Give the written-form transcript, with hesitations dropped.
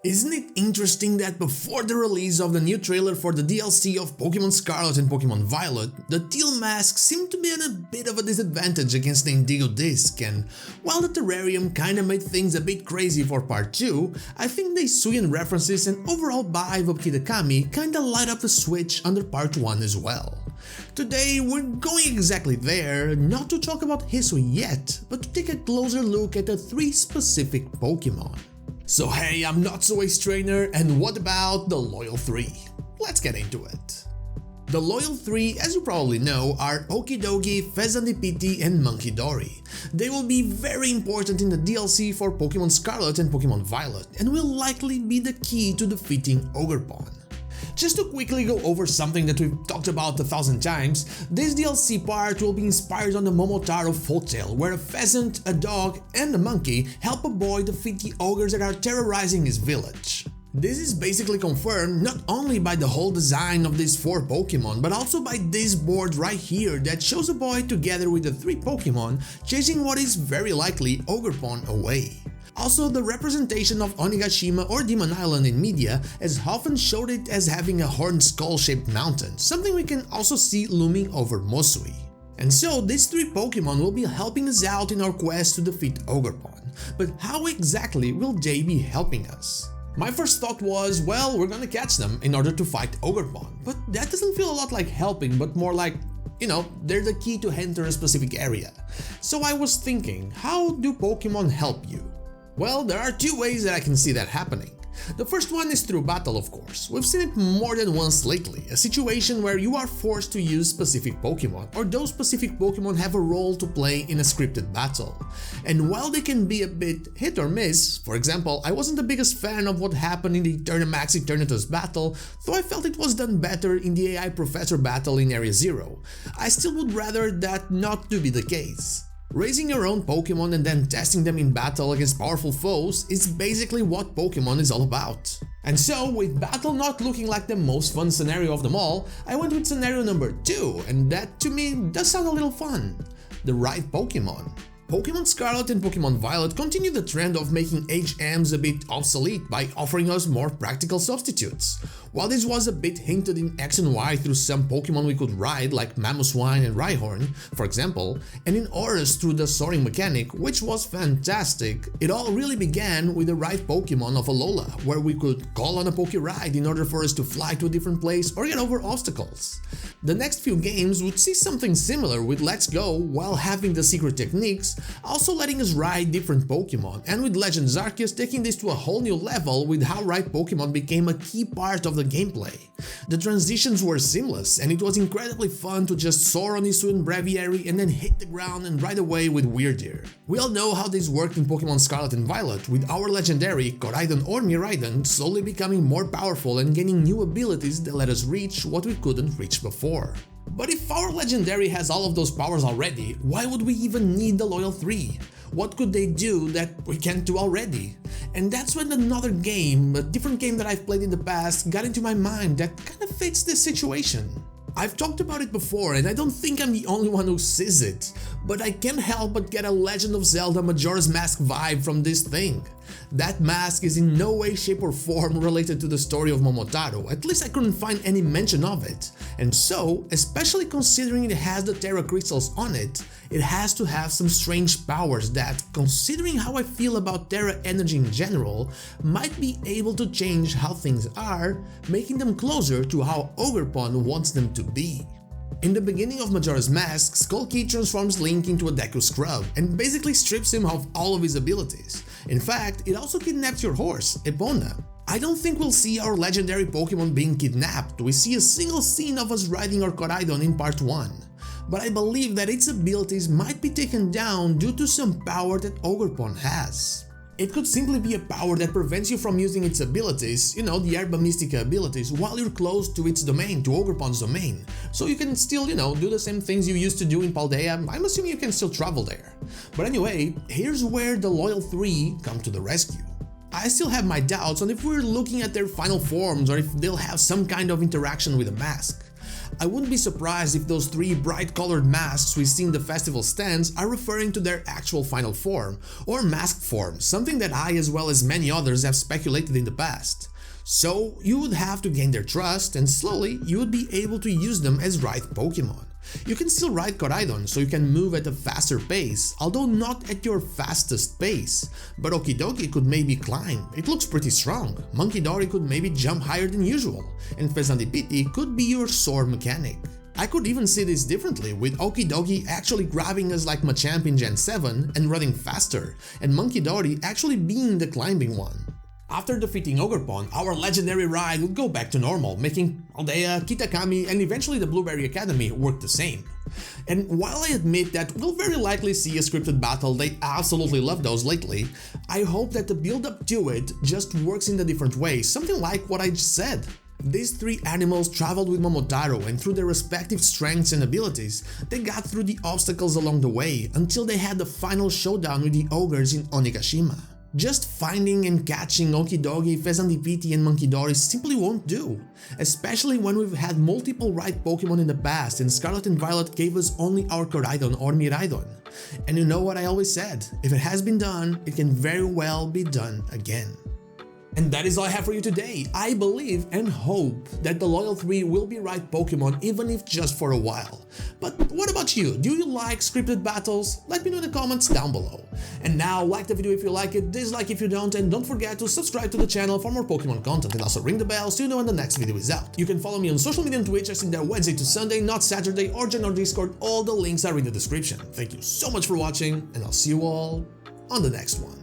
Isn't it interesting that before the release of the new trailer for the DLC of Pokémon Scarlet and Pokémon Violet, the teal masks seemed to be at a bit of a disadvantage against the Indigo disc, and while the terrarium kinda made things a bit crazy for part 2, I think the Hisuian references and overall vibe of Kitakami kinda light up the switch under part 1 as well. Today we're going exactly there, not to talk about Hisui yet, but to take a closer look at the 3 specific Pokémon. So hey, I'm Not So Ace Trainer, and what about the Loyal 3? Let's get into it. The Loyal 3, as you probably know, are Okidogi, Fezandipiti and Munkidori. They will be very important in the DLC for Pokémon Scarlet and Pokémon Violet, and will likely be the key to defeating Ogerpon. Just to quickly go over something that we've talked about 1,000 times, this DLC part will be inspired on the Momotaro folktale, where a pheasant, a dog and a monkey help a boy defeat the ogres that are terrorizing his village. This is basically confirmed not only by the whole design of these 4 Pokémon, but also by this board right here that shows a boy together with the 3 Pokémon chasing what is very likely Ogerpon away. Also, the representation of Onigashima or Demon Island in media has often showed it as having a horned skull-shaped mountain, something we can also see looming over Mosui. And so, these 3 Pokémon will be helping us out in our quest to defeat Ogerpon, but how exactly will they be helping us? My first thought was, well, we're gonna catch them in order to fight Ogerpon, but that doesn't feel a lot like helping, but more like, you know, they're the key to enter a specific area. So I was thinking, how do Pokémon help you? Well, there are 2 ways that I can see that happening. The first one is through battle, of course. We've seen it more than once lately, a situation where you are forced to use specific Pokémon, or those specific Pokémon have a role to play in a scripted battle. And while they can be a bit hit or miss, for example, I wasn't the biggest fan of what happened in the Eternamax Eternatus battle, though I felt it was done better in the AI Professor battle in Area Zero. I still would rather that not to be the case. Raising your own Pokémon and then testing them in battle against powerful foes is basically what Pokémon is all about. And so, with battle not looking like the most fun scenario of them all, I went with scenario number 2, and that to me does sound a little fun. The right Pokémon. Pokémon Scarlet and Pokémon Violet continue the trend of making HMs a bit obsolete by offering us more practical substitutes. While this was a bit hinted in X and Y through some Pokémon we could ride like Mamoswine and Rhyhorn, for example, and in Aurus through the soaring mechanic, which was fantastic, it all really began with the right Pokémon of Alola, where we could call on a Pokéride in order for us to fly to a different place or get over obstacles. The next few games would see something similar with Let's Go while having the secret techniques, also letting us ride different Pokémon, and with Legends Arceus taking this to a whole new level with how right Pokémon became a key part of the gameplay. The transitions were seamless, and it was incredibly fun to just soar on Hisuian Breviary and then hit the ground and ride away with Weirdeer. We all know how this worked in Pokémon Scarlet and Violet, with our legendary Koraidon or Miraidon slowly becoming more powerful and gaining new abilities that let us reach what we couldn't reach before. But if our legendary has all of those powers already, why would we even need the Loyal 3? What could they do that we can't do already? And that's when another game, a different game that I've played in the past, got into my mind that kind of fits this situation. I've talked about it before, and I don't think I'm the only one who sees it, but I can't help but get a Legend of Zelda Majora's Mask vibe from this thing. That mask is in no way, shape or form related to the story of Momotaro, at least I couldn't find any mention of it. And so, especially considering it has the Terra Crystals on it, it has to have some strange powers that, considering how I feel about Terra energy in general, might be able to change how things are, making them closer to how Ogerpon wants them to be. In the beginning of Majora's Mask, Skull Kid transforms Link into a Deku Scrub and basically strips him of all of his abilities. In fact, it also kidnaps your horse, Epona. I don't think we'll see our legendary Pokémon being kidnapped. We see a single scene of us riding our Koraidon in part 1. But I believe that its abilities might be taken down due to some power that Ogerpon has. It could simply be a power that prevents you from using its abilities, you know, the Herba Mystica abilities, while you're close to its domain, to Ogerpon's domain. So you can still, you know, do the same things you used to do in Paldea. I'm assuming you can still travel there. But anyway, here's where the Loyal 3 come to the rescue. I still have my doubts on if we're looking at their final forms or if they'll have some kind of interaction with the mask. I wouldn't be surprised if those 3 bright colored masks we see in the festival stands are referring to their actual final form, or masked form, something that I as well as many others have speculated in the past. So you would have to gain their trust, and slowly you would be able to use them as right Pokémon. You can still ride Koraidon, so you can move at a faster pace, although not at your fastest pace. But Okidogi could maybe climb, it looks pretty strong. Munkidori could maybe jump higher than usual, and Fezandipiti could be your sword mechanic. I could even see this differently, with Okidogi actually grabbing us like Machamp in Gen 7 and running faster, and Munkidori actually being the climbing one. After defeating Ogerpon, our legendary ride would go back to normal, making Aldea, Kitakami, and eventually the Blueberry Academy work the same. And while I admit that we'll very likely see a scripted battle, they absolutely love those lately, I hope that the build up to it just works in a different way, something like what I just said. These 3 animals traveled with Momotaro, and through their respective strengths and abilities, they got through the obstacles along the way until they had the final showdown with the ogres in Onigashima. Just finding and catching Okidogi, Fezandipiti, and Munkidori simply won't do, especially when we've had multiple right Pokemon in the past and Scarlet and Violet gave us only our Koraidon or Miraidon. And you know what I always said, if it has been done, it can very well be done again. And that is all I have for you today. I believe and hope that the Loyal 3 will be right Pokemon, even if just for a while. But what about you? Do you like scripted battles? Let me know in the comments down below. And now, like the video if you like it, dislike if you don't, and don't forget to subscribe to the channel for more Pokemon content, and also ring the bell so you know when the next video is out. You can follow me on social media and Twitch. I stream there Wednesday to Sunday, not Saturday, or join our Discord. All the links are in the description. Thank you so much for watching, and I'll see you all on the next one.